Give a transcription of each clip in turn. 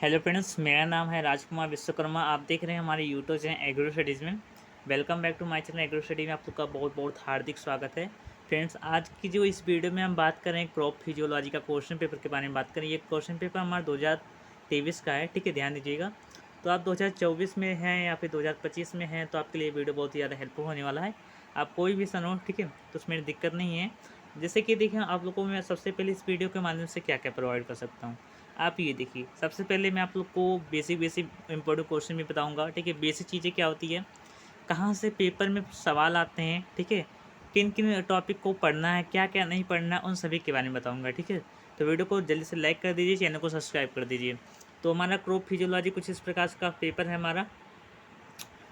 Hello friends, मेरा नाम है राजकुमार विश्वकर्मा। आप देख रहे हैं हमारे यूट्यूब चैनल एग्रो स्टडीज़ में। Welcome back to my channel agro study में आप लोग का बहुत बहुत हार्दिक स्वागत है। फ्रेंड्स, आज की जो इस वीडियो में हम बात करें क्रॉप फिजियोलॉजी का क्वेश्चन पेपर के बारे में बात करें। ये क्वेश्चन पेपर हमारा 2023 का है, ठीक है, ध्यान दीजिएगा। तो आप 2024 में हैं या फिर 2025 में हैं तो आपके लिए वीडियो बहुत ही ज़्यादा हेल्पफुल होने वाला है। आप कोई भी सन हो, ठीक है, तो उसमें दिक्कत नहीं है। जैसे कि देखिए, आप लोगों को मैं सबसे पहले इस वीडियो के माध्यम से क्या क्या प्रोवाइड कर सकता हूँ। आप ये देखिए, सबसे पहले मैं आप लोग को बेसिक इंपॉर्टेंट क्वेश्चन भी बताऊंगा, ठीक है। बेसिक चीज़ें क्या होती है, कहाँ से पेपर में सवाल आते हैं, ठीक है, किन किन टॉपिक को पढ़ना है, क्या क्या नहीं पढ़ना है, उन सभी के बारे में बताऊंगा, ठीक है। तो वीडियो को जल्दी से लाइक कर दीजिए, चैनल को सब्सक्राइब कर दीजिए। तो हमारा क्रॉप फिजियोलॉजी कुछ इस प्रकार का पेपर है हमारा।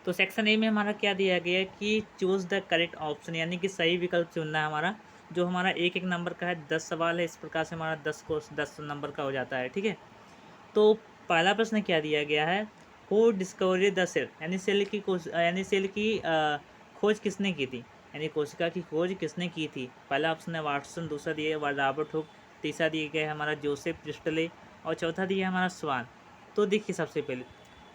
तो सेक्शन ए में हमारा क्या दिया गया है कि चूज़ द करेक्ट ऑप्शन, यानी कि सही विकल्प चुनना है हमारा। जो हमारा एक एक नंबर का है, 10 सवाल है, इस प्रकार से हमारा 10 नंबर का हो जाता है, ठीक है। तो पहला प्रश्न क्या दिया गया है, हु डिस्कवरी द सेल, यानी सेल की खोज किसने की थी, यानी कोशिका की खोज किसने की थी। पहला ऑप्शन है वाटसन, दूसरा दिया है रॉबर्ट हुक, तीसरा दिया गया है हमारा जोसेफ प्रिस्टले और चौथा दिया है हमारा स्वान। तो देखिए, सबसे पहले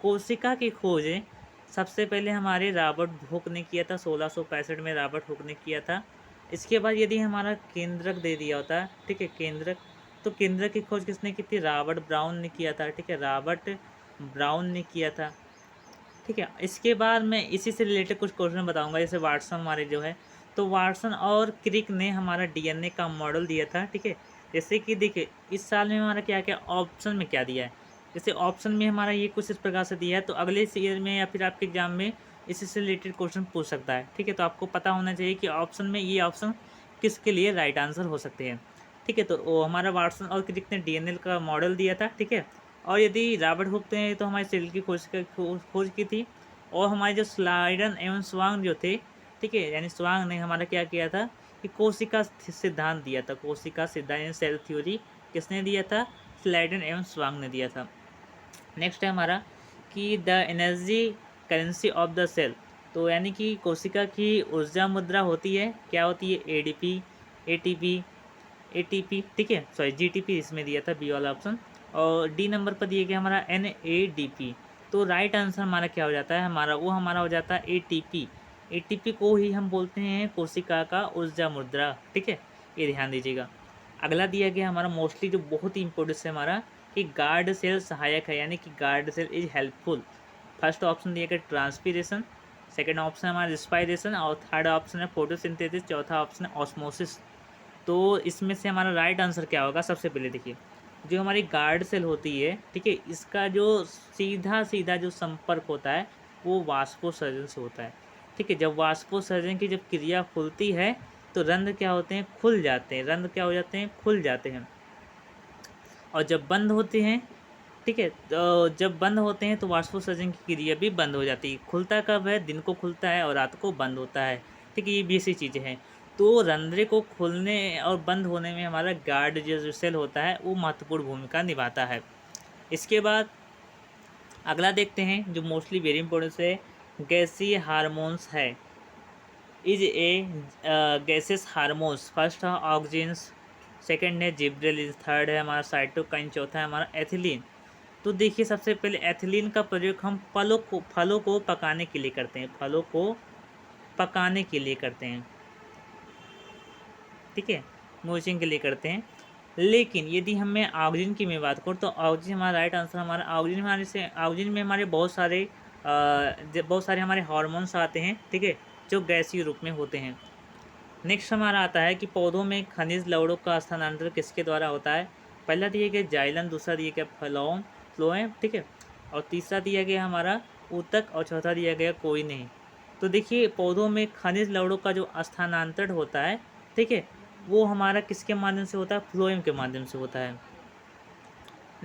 कोशिका की खोज सबसे पहले हमारे रॉबर्ट हुक ने किया था, 1665 में रॉबर्ट हुक ने किया था। इसके बाद यदि हमारा केंद्रक दे दिया होता है, ठीक है, केंद्रक, तो केंद्रक की खोज किसने की थी, रॉबर्ट ब्राउन ने किया था, ठीक है, रॉबर्ट ब्राउन ने किया था, ठीक है। इसके बाद मैं इसी से रिलेटेड कुछ क्वेश्चन बताऊंगा। जैसे वाटसन हमारे जो है, तो वाटसन और क्रिक ने हमारा डीएनए का मॉडल दिया था, ठीक है। जैसे कि देखिए, इस साल में हमारा क्या क्या ऑप्शन में क्या दिया है। जैसे ऑप्शन में हमारा ये कुछ इस प्रकार से दिया है, तो अगले ईयर में या फिर आपके एग्जाम में इसी से रिलेटेड क्वेश्चन पूछ सकता है, ठीक है। तो आपको पता होना चाहिए कि ऑप्शन में ये ऑप्शन किसके लिए राइट आंसर हो सकते हैं, ठीक है। तो वो हमारा वाटसन और क्रिक ने डीएनए का मॉडल दिया था, ठीक है। और यदि रॉबर्ट हुक ने तो हमारे सेल की खोज की थी। और हमारे जो स्लाइडन एवं स्वांग जो थे, ठीक है, यानी स्वांग ने हमारा क्या किया था कि कोशिका सिद्धांत दिया था। कोशिका सिद्धांत यानी सेल थ्योरी किसने दिया था, स्लाइडन एवं स्वांग ने दिया था। नेक्स्ट है हमारा कि the energy currency of the cell, तो यानी कि कोशिका की ऊर्जा मुद्रा होती है, क्या होती है, एडीपी, एटीपी, एटीपी, ठीक है, सॉरी जीटीपी इसमें दिया था, बी वाला ऑप्शन। और डी नंबर पर दिया गया हमारा एनएडीपी। तो राइट आंसर हमारा क्या हो जाता है, हमारा हो जाता है एटीपी। एटीपी को ही हम बोलते हैं कोशिका का ऊर्जा मुद्रा, ठीक है, ये ध्यान दीजिएगा। अगला दिया गया हमारा मोस्टली जो बहुत ही इंपॉर्टेंट है हमारा कि गार्ड सेल सहायक है, यानी कि guard cell is helpful. First option दिया गया ट्रांसपीरेशन, सेकेंड ऑप्शन हमारा रिस्पायरेशन और थर्ड ऑप्शन है फोटोसिंथेसिस, चौथा ऑप्शन है ऑस्मोसिस। तो इसमें से हमारा राइट आंसर क्या होगा, सबसे पहले देखिए, जो हमारी गार्ड सेल होती है, ठीक है, इसका जो सीधा सीधा जो संपर्क होता है वो वाष्पोसर्जन से होता है, ठीक है। जब वाष्पोसर्जन की जब क्रिया खुलती है तो रंध्र क्या होते हैं, खुल जाते हैं, रंध्र क्या हो जाते हैं, खुल जाते हैं। और जब बंद होते हैं, ठीक है, तो जब बंद होते हैं तो वाष्पोसर्जन की क्रिया भी बंद हो जाती है। खुलता कब है, दिन को खुलता है और रात को बंद होता है, ठीक है, ये बेसिक चीज़ें हैं। तो रंध्र को खुलने और बंद होने में हमारा गार्ड जो सेल होता है वो महत्वपूर्ण भूमिका निभाता है। इसके बाद अगला देखते हैं जो मोस्टली वेरी इंपॉर्टेंट है, गैसीय हार्मोन्स है। Is a gases hormones, first है ऑक्सीजन्स, सेकेंड है जिब्रेलिन, थर्ड है हमारा साइटोकाइन, चौथा है हमारा एथिलीन। तो देखिए, सबसे पहले एथिलीन का प्रयोग हम फलों को पकाने के लिए करते हैं, फलों को पकाने के लिए करते हैं, ठीक है, मूचिंग के लिए करते हैं। लेकिन यदि मैं ऑक्सीजन की मैं बात करूँ तो ऑक्सीजन हमारा राइट आंसर, हमारा ऑक्सीजन में हमारे बहुत सारे हमारे हार्मोन्स आते हैं, ठीक है, जो गैसीय रूप में होते हैं। नेक्स्ट हमारा आता है कि पौधों में खनिज लवणों का स्थानांतरण किसके द्वारा होता है। पहला दिया गया जाइलम, दूसरा दिया गया फ्लोएम, ठीक है, और तीसरा दिया गया हमारा ऊतक और चौथा दिया गया कोई नहीं। तो देखिए, पौधों में खनिज लवणों का जो स्थानांतरण होता है, ठीक है, वो हमारा किसके माध्यम से होता है, फ्लोएम के माध्यम से होता है।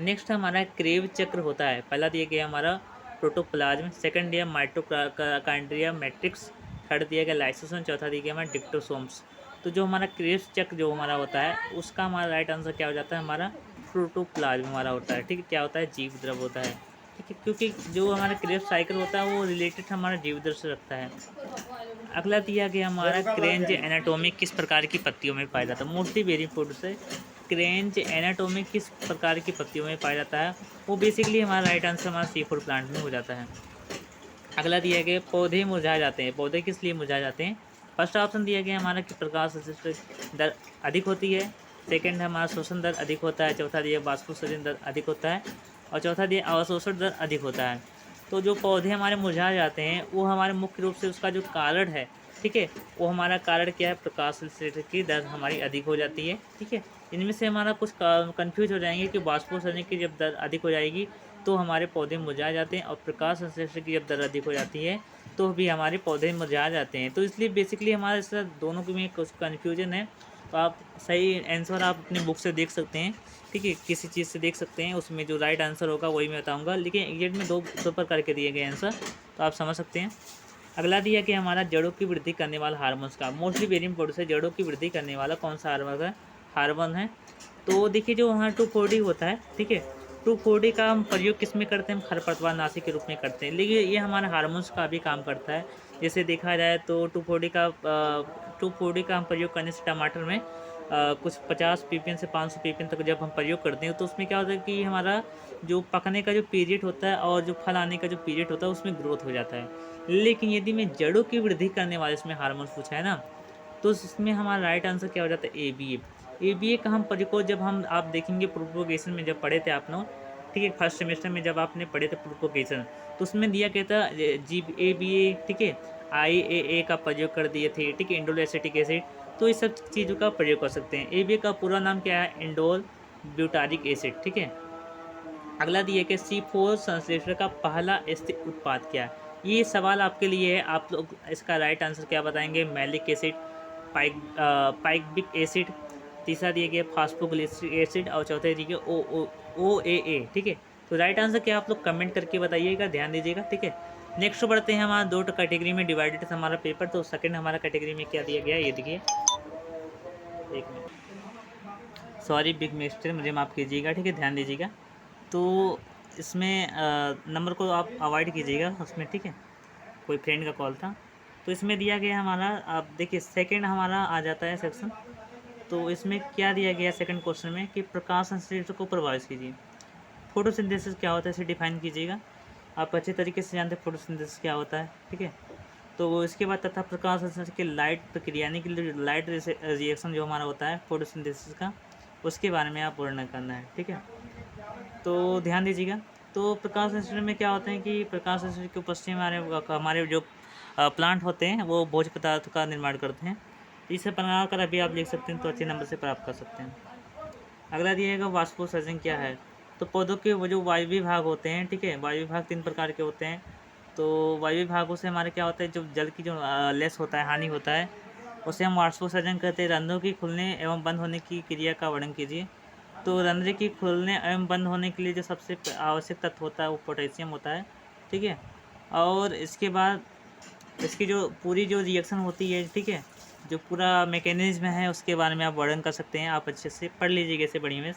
नेक्स्ट हमारा क्रेव चक्र होता है। पहला दिया गया हमारा प्रोटोप्लाज्म, सेकंड दिया माइटोकॉन्ड्रिया मैट्रिक्स, थर्ड दिया गया लाइसोसोम, चौथा दिया गया हमारा डिप्टोसोम्स। तो जो हमारा क्रेव चक्र जो हमारा होता है उसका हमारा राइट आंसर क्या हो जाता है, हमारा प्रोटोप्लाज्म हमारा होता है, ठीक है, क्या होता है, जीव द्रव होता है, ठीक है, क्योंकि जो हमारा क्रेव साइकिल होता है वो रिलेटेड हमारा जीव द्रव से रखता है। अगला दिया गया हमारा क्रेंज एनाटोमी किस प्रकार की पत्तियों में पाया जाता है, मोस्टली वेरी इंपॉर्टेंट है। क्रेंच एनाटोमी किस प्रकार की पत्तियों में पाया जाता है? वो बेसिकली हमारा राइट आंसर हमारा सी फूड प्लांट में हो जाता है। अगला दिया गया पौधे मुरझा जाते हैं, पौधे किस लिए मुरझा जाते हैं? फर्स्ट ऑप्शन दिया गया हमारा कि प्रकाश संश्लेषण दर अधिक होती है, सेकंड है हमारा शोषण दर अधिक होता है, चौथा दिया वाष्पोत्सर्जन दर अधिक होता है और चौथा दिया अवशोषण दर अधिक होता है। तो जो पौधे हमारे मुरझा जाते हैं वो हमारे मुख्य रूप से उसका जो कारण है, ठीक है, वो हमारा कारण क्या है? प्रकाश संश्लेषण की दर हमारी अधिक हो जाती है, ठीक है। इनमें से हमारा कुछ कन्फ्यूज हो जाएंगे कि वाष्पोत्सर्जन की जब दर अधिक हो जाएगी तो हमारे पौधे मुरझा जाते हैं और प्रकाश संश्लेषण की जब दर अधिक हो जाती है तो भी हमारे पौधे मुरझा जाते हैं। तो इसलिए बेसिकली हमारे इससे दोनों के में कुछ कन्फ्यूजन है। तो आप सही आंसर आप अपनी बुक से देख सकते हैं, ठीक है, किसी चीज़ से देख सकते हैं, उसमें जो राइट आंसर होगा वही मैं बताऊंगा। लेकिन एग्जैक्ट में दो प्रकार के दिए गए आंसर, तो आप समझ सकते हैं। अगला दिया कि हमारा जड़ों की वृद्धि करने वाला हार्मोन्स का मोस्टली वेरी इंपॉर्टेंट है, जड़ों की वृद्धि करने वाला कौन सा हार्मोन है? तो देखिए जो वहाँ 2,4-D होता है, ठीक है, 2,4-D का हम प्रयोग किस में करते हैं? हम खरपतवार नाशी के रूप में करते हैं, लेकिन ये हमारे हार्मोन्स का भी काम करता है। जैसे देखा जाए तो 2,4-D का हम प्रयोग करने से टमाटर में कुछ 50 ppm से 500 ppm तक जब हम प्रयोग करते हैं तो उसमें क्या होता है कि हमारा जो पकने का जो पीरियड होता है और जो फल आने का जो पीरियड होता है उसमें ग्रोथ हो जाता है। लेकिन यदि मैं जड़ों की वृद्धि करने वाले इसमें हार्मोन्स पूछा है ना, तो इसमें हमारा राइट आंसर क्या हो जाता है? ABA का हम प्रयोग जब हम आप देखेंगे प्रोपोगेशन में जब पढ़े थे आप लोग, ठीक है, फर्स्ट सेमेस्टर में जब आपने पढ़े थे प्रोपोगेशन, तो उसमें दिया गया था GABA, ठीक है, IAA का प्रयोग कर दिए थे, ठीक है, इंडोल एसिटिक एसिड। तो इस सब चीज़ों का प्रयोग कर सकते हैं। ABA का पूरा नाम क्या है? इंडोल ब्यूटारिक एसिड, ठीक है। अगला दिए कि C4 संश्लेषण का पहला स्थिर उत्पाद क्या है? ये सवाल आपके लिए है, आप लोग इसका राइट आंसर क्या बताएंगे? मैलिक एसिड, पाइकबिक एसिड, तीसरा दिए गया फास्फोग्लिसरिक एसिड और चौथा दिए गया OAA, ठीक है। तो राइट आंसर क्या आप लोग कमेंट करके बताइएगा, ध्यान दीजिएगा, ठीक है। नेक्स्ट बढ़ते हैं, हमारा 2 कैटेगरी में डिवाइडेड था हमारा पेपर। तो सेकंड हमारा कैटेगरी में क्या दिया गया है ये देखिए, एक मिनट, सॉरी बिग मिस्टेक, मुझे माफ़ कीजिएगा, ठीक है, ध्यान दीजिएगा। तो इसमें नंबर को आप अवॉइड कीजिएगा उसमें, ठीक है, कोई फ्रेंड का कॉल था। तो इसमें दिया गया हमारा, आप देखिए सेकंड हमारा आ जाता है सेक्शन। तो इसमें क्या दिया गया सेकंड क्वेश्चन में कि प्रकाश संश्लेषण को प्रभावित कीजिए। फोटोसिंथेसिस क्या होता है इसे डिफाइन कीजिएगा। आप अच्छे तरीके से जानते हैं फोटोसिंथेसिस क्या होता है, ठीक है। तो इसके बाद तथा प्रकाश संश्लेषण की लाइट प्रक्रिया यानी कि लाइट रिएक्शन जो हमारा होता है फोटोसिंथेसिस का, उसके बारे में आप वर्णन करना है, ठीक है। तो ध्यान दीजिएगा। तो प्रकाश संश्लेषण में क्या होता है कि प्रकाश संश्लेषण के उपस्थिति में हमारे जो प्लांट होते हैं वो भोज्य पदार्थ का निर्माण करते हैं। इसे बनाकर अभी आप लिख सकते हैं तो अच्छे नंबर से प्राप्त कर सकते हैं। अगला दिएगा वाष्पोत्सर्जन क्या है? तो पौधों के वो जो वायवीय भाग होते हैं, ठीक है, वायवीय भाग 3 प्रकार के होते हैं। तो वायवीय भागों से हमारे क्या होता है, जो जल की जो लेस होता है, हानि होता है, उसे हम वाष्पोत्सर्जन कहते हैं। रंध्रों की खुलने एवं बंद होने की क्रिया का वर्णन कीजिए। तो रंध्र की खुलने एवं बंद होने के लिए जो सबसे आवश्यक तत्व होता है वो पोटेशियम होता है, ठीक है। और इसके बाद इसकी जो पूरी जो रिएक्शन होती है, ठीक है, जो पूरा मैकेनिज्म है उसके बारे में आप वर्णन कर सकते हैं। आप अच्छे से पढ़ लीजिएगा इसे बढ़िया में,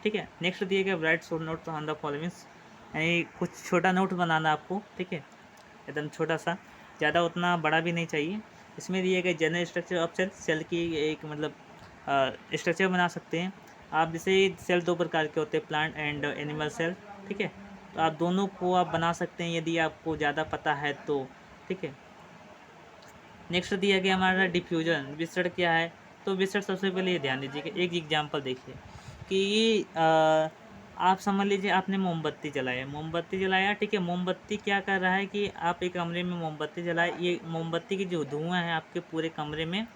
ठीक है। नेक्स्ट दिए गए right short note on the followings, यानी कुछ छोटा नोट बनाना आपको, ठीक है, एकदम छोटा सा, ज़्यादा उतना बड़ा भी नहीं चाहिए। इसमें दिए गए general structure of cell, cell की एक मतलब स्ट्रक्चर बना सकते हैं आप। जैसे सेल 2 प्रकार के होते हैं, प्लांट एंड एनिमल सेल, ठीक है। तो आप दोनों को आप बना सकते हैं यदि आपको ज़्यादा पता है तो, ठीक है। नेक्स्ट दिया गया हमारा डिफ्यूजन, विसरण क्या है? तो विसरण सबसे पहले ये ध्यान दीजिए कि एक एग्जांपल देखिए कि आप समझ लीजिए आपने मोमबत्ती जलाया, ठीक है। मोमबत्ती क्या कर रहा है कि आप एक कमरे में मोमबत्ती जलाए, ये मोमबत्ती की जो धुआं है आपके पूरे कमरे में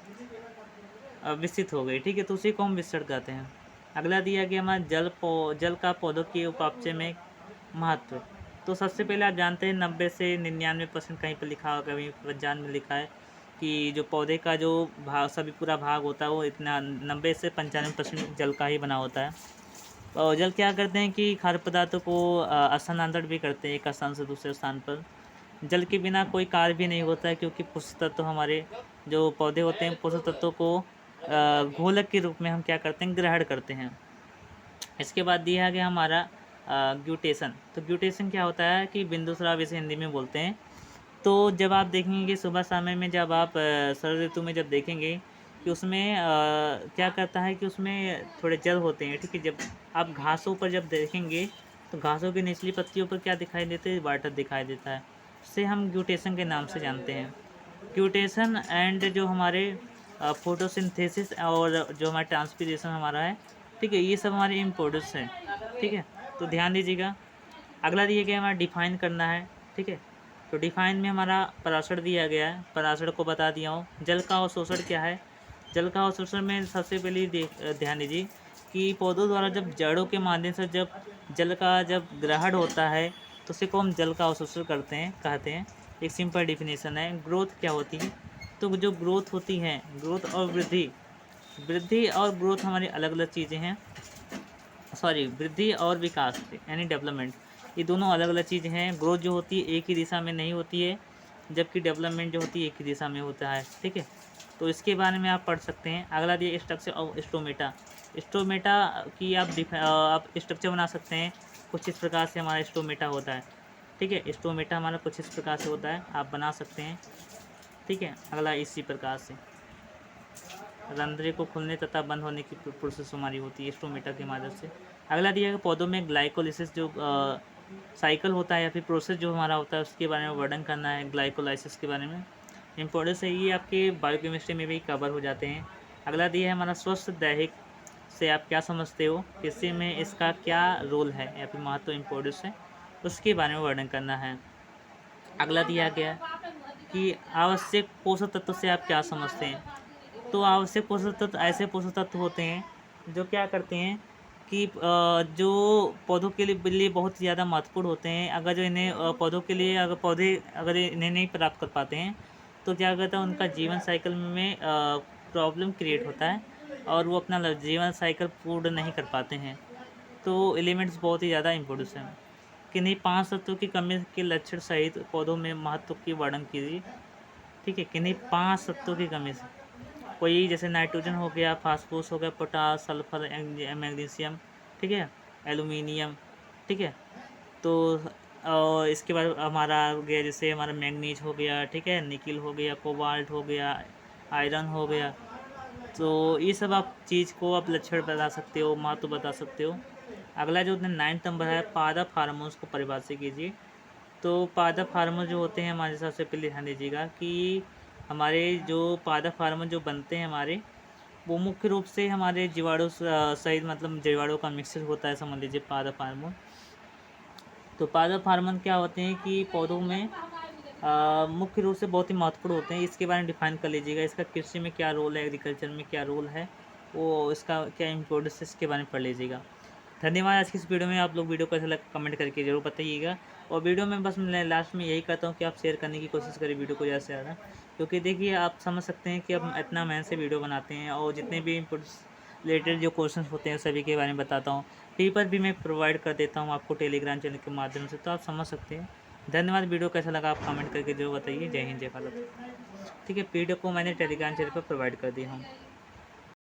विस्तृत हो गई, ठीक है, तो उसी को हम विसरण कहते हैं। अगला दिया गया हमारा जल का पौधों के उपापचय में महत्व। तो सबसे पहले आप जानते हैं 90 से 99% कहीं पर लिखा होगा, कहीं विज्ञान में लिखा है कि जो पौधे का जो भाग सभी पूरा भाग होता है वो इतना 90 से 95% जल का ही बना होता है। और जल क्या करते हैं कि खाद्य पदार्थों को स्थानांतरण भी करते हैं एक स्थान से दूसरे स्थान पर। जल के बिना कोई कार्य भी नहीं होता है क्योंकि पोषक तत्व हमारे जो पौधे होते हैं पोषक तत्वों को घोलक के रूप में हम क्या करते हैं, ग्रहण करते हैं। इसके बाद दिया गया हमारा ग्यूटेशन। तो ग्यूटेशन क्या होता है कि बिंदु स्राव इसे हिंदी में बोलते हैं। तो जब आप देखेंगे कि सुबह समय में जब आप शरद ऋतु में जब देखेंगे कि उसमें क्या करता है कि उसमें थोड़े जल होते हैं, ठीक है। जब आप घासों पर जब देखेंगे तो घासों की निचली पत्तियों पर क्या दिखाई देते हैं, वाटर दिखाई देता है। उसे हम ग्यूटेशन के नाम से जानते हैं। ग्यूटेशन एंड जो हमारे फोटोसिंथेसिस और जो हमारा ट्रांसपीरेशन हमारा है, ठीक है, ये सब हमारे इम्पोर्टेंस हैं, ठीक है। तो ध्यान दीजिएगा। अगला दिया गया हमारा डिफाइन करना है, ठीक है। तो डिफाइन में हमारा पराशर दिया गया है, पराशर को बता दिया हूँ। जल का अवशोषण क्या है? जल का अवशोषण में सबसे पहले ध्यान दीजिए कि पौधों द्वारा जब जड़ों के माध्यम से जब जल का जब ग्रहण होता है तो उसी को हम जल का अवशोषण करते हैं, कहते हैं। एक सिंपल डिफिनेशन है। ग्रोथ क्या होती है? तो जो ग्रोथ होती है, ग्रोथ और वृद्धि, वृद्धि और ग्रोथ हमारी अलग अलग चीज़ें हैं। सॉरी, वृद्धि और विकास यानी डेवलपमेंट, ये दोनों अलग अलग चीज़ें हैं। ग्रोथ जो होती है एक ही दिशा में नहीं होती है, जबकि डेवलपमेंट जो होती है एक ही दिशा में होता है, ठीक है। तो इसके बारे में आप पढ़ सकते हैं। अगला दिए स्ट्रक्चर ऑफ स्टोमेटा। स्टोमेटा की आप स्ट्रक्चर बना सकते हैं। कुछ इस प्रकार से हमारा स्टोमेटा होता है, ठीक है। स्टोमेटा हमारा कुछ इस प्रकार से होता है, आप बना सकते हैं, ठीक है। अगला इसी प्रकार से रंध्रे को खुलने तथा बंद होने की प्रोसेस हमारी होती है स्टोमेटा के माध्यम से। अगला दिया गया पौधों में ग्लाइकोलिसिस जो साइकिल होता है या फिर प्रोसेस जो हमारा होता है उसके बारे में वर्णन करना है, ग्लाइकोलाइसिस के बारे में। इंपॉर्टेंस है, ये आपके बायोकेमिस्ट्री में भी कवर हो जाते हैं। अगला दिया है हमारा स्वस्थ दैहिक से आप क्या समझते हो, कृषि में इसका क्या रोल है या फिर महत्व इम्पोर्टेंस है, उसके बारे में वर्णन करना है। अगला दिया गया कि आवश्यक पोषक तत्व से आप क्या समझते हैं। तो आवश्यक पोषक तत्व ऐसे पोषक तत्व होते हैं जो क्या करते हैं कि जो पौधों के लिए बहुत ज़्यादा महत्वपूर्ण होते हैं। अगर जो इन्हें पौधों के लिए अगर पौधे अगर इन्हें नहीं प्राप्त कर पाते हैं तो क्या करता है, उनका जीवन साइकिल में प्रॉब्लम क्रिएट होता है और वो अपना जीवन साइकिल पूर्ण नहीं कर पाते हैं। तो एलिमेंट्स बहुत ही ज़्यादा इम्पोर्टेंट हैं। किन्हीं 5 तत्वों की कमी के लक्षण सहित पौधों में महत्व की वर्णन कीजिए, ठीक है। किन्हीं 5 तत्वों की कमी से, कोई जैसे नाइट्रोजन हो गया, फास्फोरस हो गया, पोटास, सल्फर, मैग्नीशियम, ठीक है, एल्यूमिनियम, ठीक है। तो और इसके बाद हमारा हो गया जैसे हमारा मैंगनीज हो गया, ठीक है, निकिल हो गया, कोबाल्ट हो गया, आयरन हो गया। तो ये सब आप चीज़ को आप लक्षण बता सकते हो, महत्व बता सकते हो। अगला जो 9th नंबर है, पादप हार्मोन्स को परिभाषित कीजिए। तो पादप हार्मोन जो होते हैं हमारे, सबसे पहले ध्यान दीजिएगा कि हमारे जो पादप हार्मोन जो बनते हैं हमारे, वो मुख्य रूप से हमारे जीवाणु सहित मतलब जीवाणु का मिक्सचर होता है, समझ लीजिए पादप हार्मोन। तो पादप हार्मोन क्या होते हैं कि पौधों में मुख्य रूप से बहुत ही महत्वपूर्ण होते हैं। इसके बारे में डिफाइन कर लीजिएगा। इसका कृषि में क्या रोल है, एग्रीकल्चर में क्या रोल है, वो इसका क्या इम्पोर्टेंस है, इसके बारे में पढ़ लीजिएगा। धन्यवाद। आज की इस वीडियो में आप लोग वीडियो को ऐसा लगा कमेंट करके जरूर बताइएगा। और वीडियो में बस मैं लास्ट में यही कहता हूँ कि आप शेयर करने की कोशिश करें वीडियो को ज़्यादा से ज़्यादा, क्योंकि देखिए आप समझ सकते हैं कि अब इतना मेहनत से वीडियो बनाते हैं और जितने भी इनपुट्स रिलेटेड जो क्वेश्चन होते हैं सभी के बारे में बताता हूँ। पेपर भी मैं प्रोवाइड कर देता हूँ आपको टेलीग्राम चैनल के माध्यम से, तो आप समझ सकते हैं। धन्यवाद। वीडियो कैसा लगा आप कमेंट करके जरूर बताइए। जय हिंद, जय भारत। ठीक है, वीडियो को मैंने टेलीग्राम चैनल पर प्रोवाइड कर दिया हूँ।